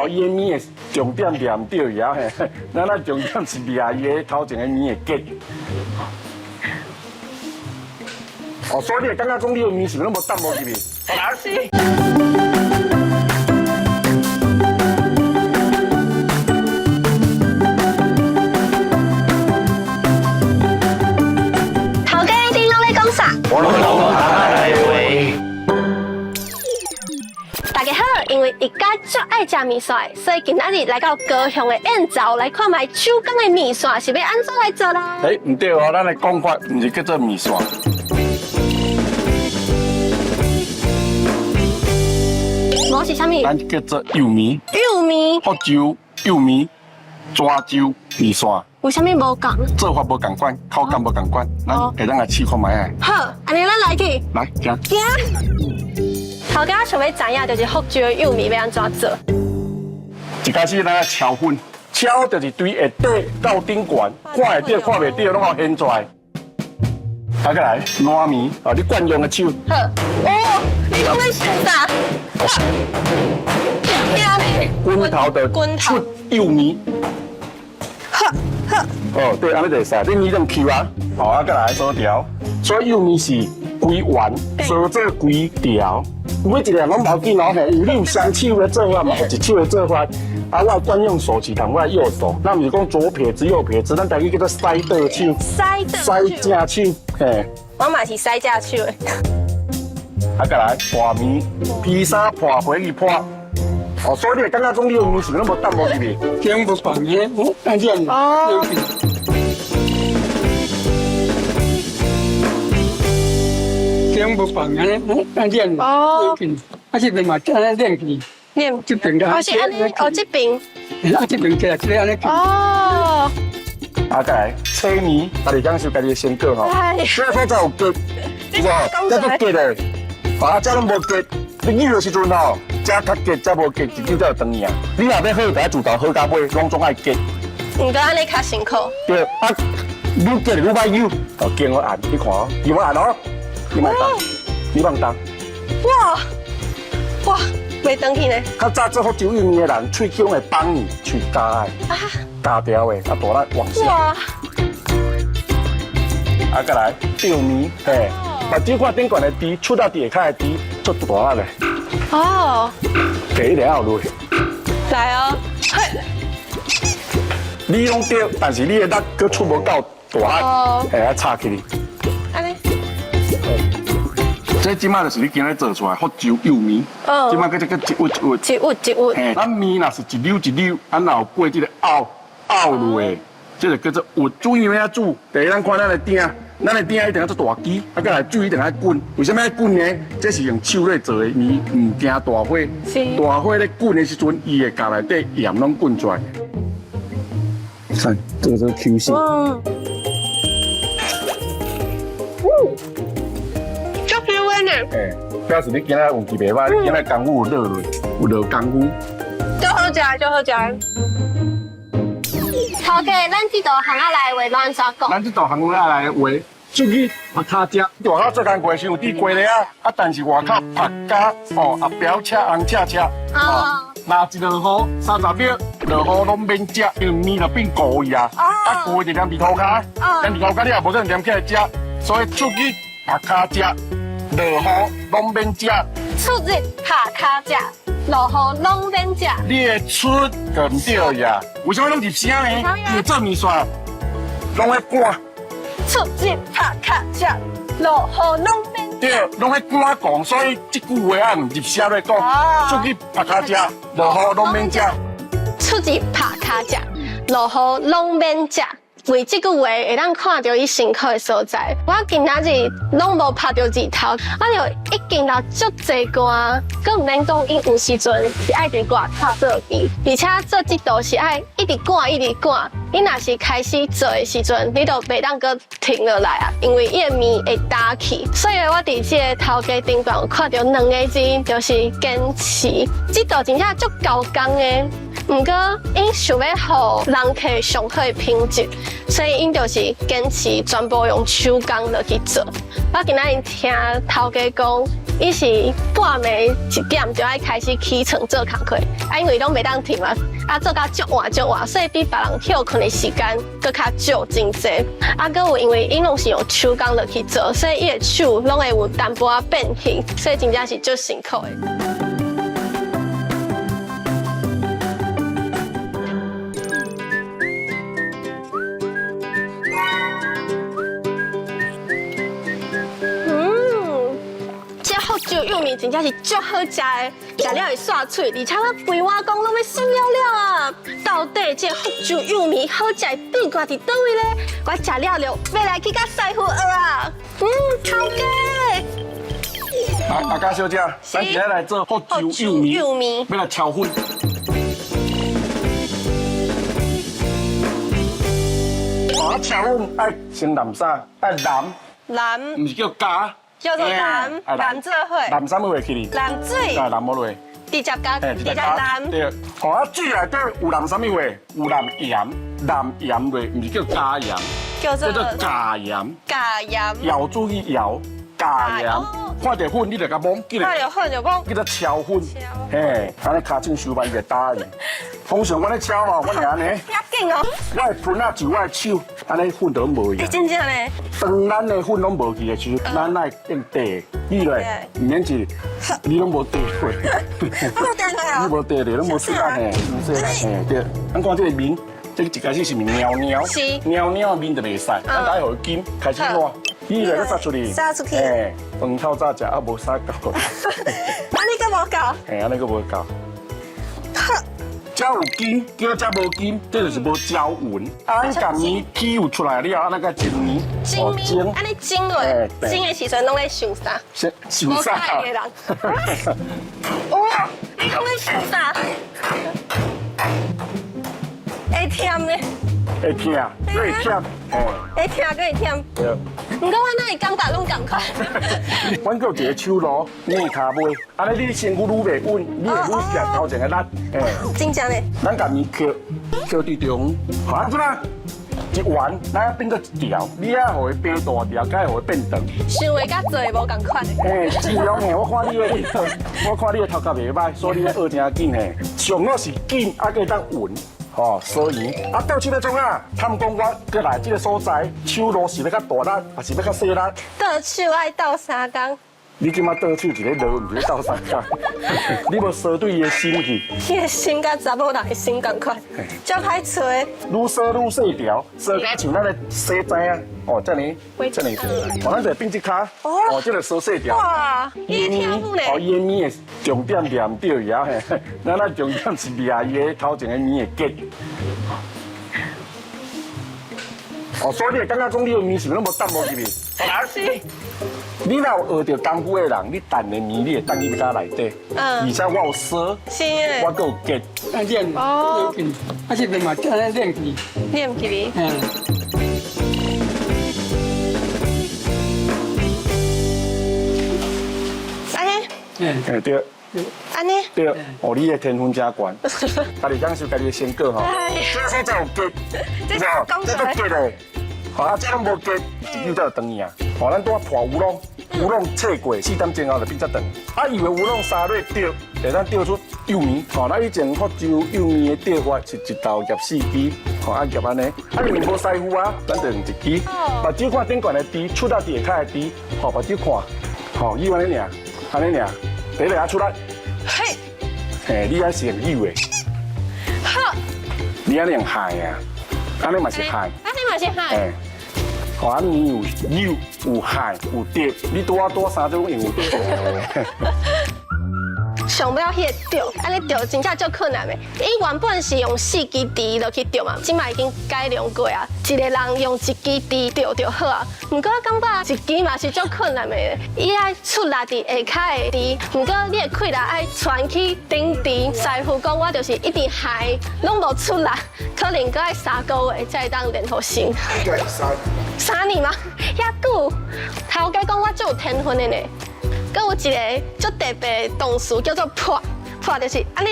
哦，伊的面的重点念唔对呀嘿，咱重点是念伊的头前的面的结。哦，所以你会感觉讲你的面是拢无淡无入去。来。头家，你拢咧讲啥？我拢讲来话。大家好，因为一家最爱吃面线，所以今仔日来到高雄的燕巢来看卖手工的面线是要安怎来做啦？唔对哦，咱的讲法唔是叫做面线。我是啥物？咱叫做幼面、幼面。福州幼面、抓州面线，为啥物无讲？做法无共款，口感无共款，咱会当来试看卖啊。好，安尼咱来去。来，行。行。头家想要知影就是福州的幼面要安怎做？一开始咱要敲粉，敲就是对下底到顶悬，看会到看袂到，拢要现出来。再来烂面，啊，你惯用的手。好。哦，你讲要选啥？滚头的出幼面。哦，对，安尼就会使，你面种扣啊，好啊，再来做条。所以幼面是规丸做做规条，每一条拢无紧哦，嘿，有你有双手的做法嘛，有一手的做法。啊，我惯用手指头，我右手，那毋是讲左撇子右撇子，咱台语叫做塞倒手，塞正手，嘿。我嘛是塞正手的。啊，再来破面，披萨破回去破。哦，所以你会感觉讲你的面是拢无淡无入去。姜不放呢，那这样。哦。姜不放呢，那这样。哦。啊，这边嘛，安尼练去。练。这边的。我是安尼，哦这边。啊，这边起来，这安尼。哦。啊，再来切面，家己讲是家己先过吼。所以说才有结，是吧？这个结的，啊，这拢无结，你煮的时阵吼，这较结，这无结，一丢才有长赢。你若要好，就要自头好到尾，拢总爱结。唔过安尼较辛苦。对，啊，愈结愈歹扭，哦，经我按，你看哦，你要按哦，你莫动，你莫动。哇，哇，袂长去呢。较早做福州幼面的人，喙齿会绑你，喙加的，加条的，啊，大力往下。哇。啊，再来吊面，嘿，目睭看顶悬的猪，出到地下的猪，做大的。哦。给一点好落。来哦。你拢对，但是你的力佮出无够大，会啊插起你。安尼。这即摆就是你今日做出来福州幼面，即摆佮这个一窝一窝。一窝一窝。嘿，咱面若是一溜一溜，咱若有过这个凹落的，这就叫做窝。注意要煮，第一咱看咱的鼎，咱的鼎一定要做大机，啊，再来水一定要滚。为什么要滚呢？这是用手咧做的面，唔惊大火。大火咧滚的时阵，伊会甲内底盐拢滚出来。看，这个是 Q 型。足 Q 的呢。表示你今日运气袂歹，今日功夫有落，有落功夫。就好食，就好食。头家，咱这道行啊来话乱怎讲？咱这道行啊来话，出去拍卡车，外口做工过是有滴过咧啊，但是外口拍卡哦，后表车红车车。哦。那一落雨30秒，落雨拢免食，因为面就变糊去啊。啊，糊就黏地头壳，黏地头壳你也无可能黏起来食，所以出去拍卡车，落雨拢免食。出日拍卡食，落雨拢免食。你的出就唔对呀？为什么拢入声呢？因为做面线拢会赶。出日拍卡食，落雨拢免。对，拢喺赶讲，所以这句话啊唔入声来讲。出去拍卡食，落雨拢免食。出日拍卡食，落雨拢免食。为这句话会当看到伊辛苦的所在。我今仔日拢无拍到日头，我就已经到足济歌，佮唔免讲伊有时阵是爱伫外口做味，而且做这道是爱一直赶一直赶。你若是开始做的时阵，你就袂当佮停落来啊，因为伊的面会打起。所以我伫这个头家顶悬有看到2个字，就是坚持。这道真正足够工的。不过因想要让人客上好的品质，所以因就是坚持全部用手工落去做。我今仔日听头家讲，伊是半暝1点就要开始起床做工课，因为拢袂当停嘛，做到足晚，所以比别人休困的时间搁较少真济。搁有因为因拢是用手工落去做，所以伊的手拢会有淡薄仔变形，所以真正是足辛苦的。就玉米真正是足好食的，食了会刷嘴，而且我规碗公拢要酸了了啊！到底这福州玉米好食的秘诀伫倒位咧？我食了了，要来去甲师傅学啊！头家。大家小姐，咱今日来做福州玉米，要来敲粉。敲粉爱先蓝啥？爱蓝，唔是叫加。叫做蓝做伙，蓝啥物落去哩？蓝水，加蓝无落。直接加蓝。对，水内底有蓝啥物话？有蓝盐落，唔是叫加盐，叫做加盐。加盐。要注意要加盐。看到粉你就甲摸，看到粉就摸。叫做敲粉。嘿，安尼骹正手慢伊就打去。通常我咧敲吼，我是安尼。要紧哦。我的盆啊就我的手，安尼粉都无去。真正咧。当咱的粉拢无去的时候，咱来变地，你来，免是，你拢无地过。我冇地过啊。你无地咧，拢无出来嘿，唔说嘿对。咱看这个面，这个一开始是尿是的面就袂使，咱打互金开始烂，你来再撒出去。撒出去。嘿，饭透早食啊，无撒够。安尼个无够。嘿，安尼个无够。只有金，叫只无金，这就是无焦匀。咱甲面起有出来了，安那个蒸面，蒸，安尼蒸落，蒸的时阵拢咧想啥？想啥？无的人。哇，你拢咧想啥？会甜呢？会甜，会甜，会甜，搁会甜。对。不过我哪会感觉拢同款。阮有一个手路，你骹尾，安尼你身躯愈袂稳，你会愈变头前个力，真正嘞。咱甲面扣伫中，好啊，怎啊？一弯，咱变做一条，你啊，互伊变大条，该互伊变长。想话甲做无同款的。尽量我看你的头壳袂歹，所以你学真紧嘿。上好是紧，啊，个当稳。所以倒手要创啊，探讲我过来这个所在，手路是要较大力，还是要较细力？倒手爱倒3工。你即马倒手一个落，唔是咧倒3工，你无烧对伊的心去。伊的心甲查某人的心同款，足歹找的。愈烧愈细条，烧甲像咱的西仔啊，这样，咱就变一卡，这个烧细条。哇，伊会跳舞咧。伊的面的重点念对伊啊嘿，咱重点是念伊的头前的面的结。所以你会感觉讲你的面是拢无淡无入去。是。你若有学到功夫的人，你蛋的面你会蛋入家内底，而且我有烧，我够有结。练练，而且练嘛，叫咱练起。练起。安尼。对。安尼。对，你的天分真悬，家己享受家己的成果吼。这才有结，这是讲出来。这结嘞，这拢无结，一就等于啊。咱拄啊破乌龙切过4点钟后就变才长。以为乌龙沙蕊钓，会当钓出幼米。咱以前福州幼米的钓法是一道夹4支，夹安尼。因为无师傅啊，咱就用一支。目睭看顶悬的猪，出到地下的猪，目睭看，以安尼尔，安尼尔，第一个出来。嘿，你还是用幼的。好。你安尼用海啊？安尼嘛是海。安尼嘛是海。安尼有幼、有海、有蝶，你多3种用有钓。上不了迄个钓，安尼钓真正足困难的。伊原本是用4支箸落去钓嘛，即摆已经改良过啊，一个人用1支箸钓就好啊。不过我感觉1支嘛是足困难的，伊爱出力伫下骹的箸，不过你的气力爱传去顶箸。师傅讲我就是一直海拢无出力，可能搁爱3个月才会当练好成。3年吗？遐久？头家讲我足有天分的呢。搁有一个足特别的动词叫做破就是安尼，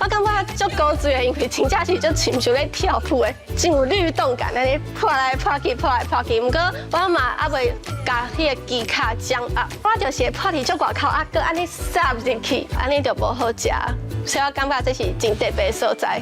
我感觉足高水的，因为真正是足亲像咧跳舞的，真有律动感，安尼破来破去，破来破去。毋过我嘛还未甲迄个机卡掌握，我就是破伫足外口，啊，搁安尼塞入去，安尼就无好食。所以我感觉这是真特别的所在。